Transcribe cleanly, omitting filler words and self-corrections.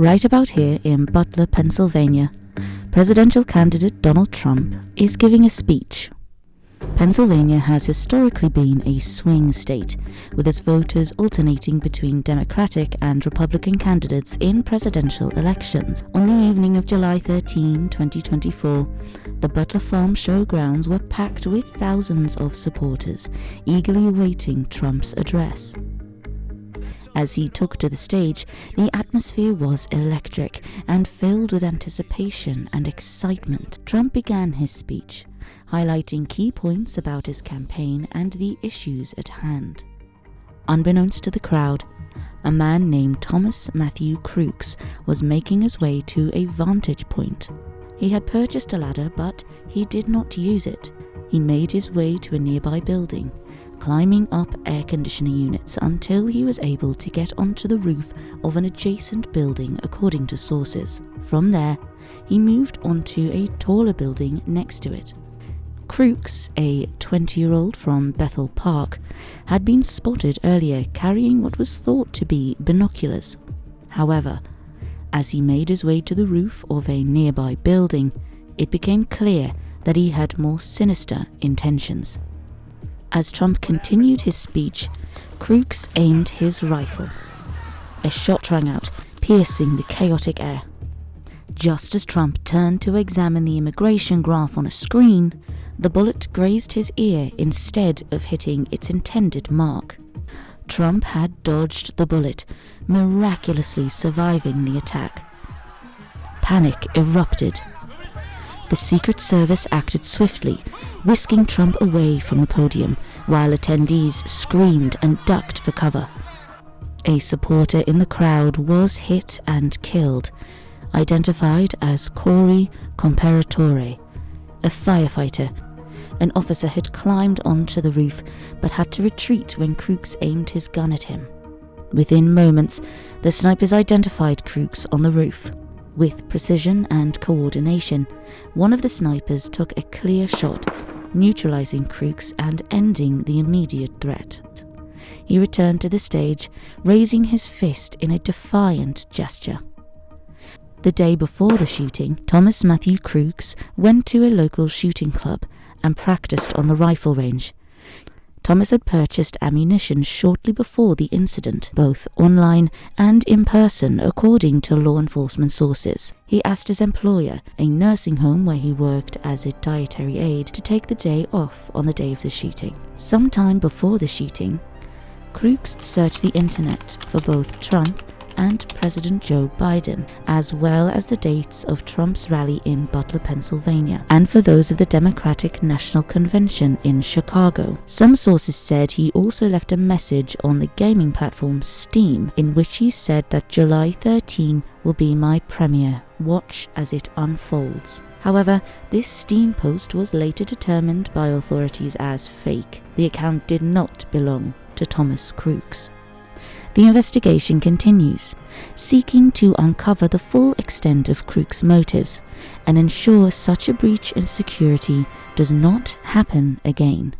Right about here in Butler, Pennsylvania, presidential candidate Donald Trump is giving a speech. Pennsylvania has historically been a swing state, with its voters alternating between Democratic and Republican candidates in presidential elections. On the evening of July 13, 2024, the Butler Farm showgrounds were packed with thousands of supporters, eagerly awaiting Trump's address. As he took to the stage, the atmosphere was electric and filled with anticipation and excitement. Trump began his speech, highlighting key points about his campaign and the issues at hand. Unbeknownst to the crowd, a man named Thomas Matthew Crooks was making his way to a vantage point. He had purchased a ladder, but he did not use it. He made his way to a nearby building, climbing up air conditioner units until he was able to get onto the roof of an adjacent building, according to sources. From there, he moved onto a taller building next to it. Crooks, a 20-year-old from Bethel Park, had been spotted earlier carrying what was thought to be binoculars. However, as he made his way to the roof of a nearby building, it became clear that he had more sinister intentions. As Trump continued his speech, Crooks aimed his rifle. A shot rang out, piercing the chaotic air. Just as Trump turned to examine the immigration graph on a screen, the bullet grazed his ear instead of hitting its intended mark. Trump had dodged the bullet, miraculously surviving the attack. Panic erupted. The Secret Service acted swiftly, whisking Trump away from the podium, while attendees screamed and ducked for cover. A supporter in the crowd was hit and killed, identified as Corey Comparatore, a firefighter. An officer had climbed onto the roof, but had to retreat when Crooks aimed his gun at him. Within moments, the snipers identified Crooks on the roof. With precision and coordination, one of the snipers took a clear shot, neutralizing Crooks and ending the immediate threat. He returned to the stage, raising his fist in a defiant gesture. The day before the shooting, Thomas Matthew Crooks went to a local shooting club and practiced on the rifle range. Thomas had purchased ammunition shortly before the incident, both online and in person, according to law enforcement sources. He asked his employer, a nursing home where he worked as a dietary aide, to take the day off on the day of the shooting. Sometime before the shooting, Crooks searched the internet for both Trump and President Joe Biden, as well as the dates of Trump's rally in Butler, Pennsylvania, and for those of the Democratic National Convention in Chicago. Some sources said he also left a message on the gaming platform Steam, in which he said that July 13 will be my premiere. Watch as it unfolds. However, this Steam post was later determined by authorities as fake. The account did not belong to Thomas Crooks. The investigation continues, seeking to uncover the full extent of Crooks' motives and ensure such a breach in security does not happen again.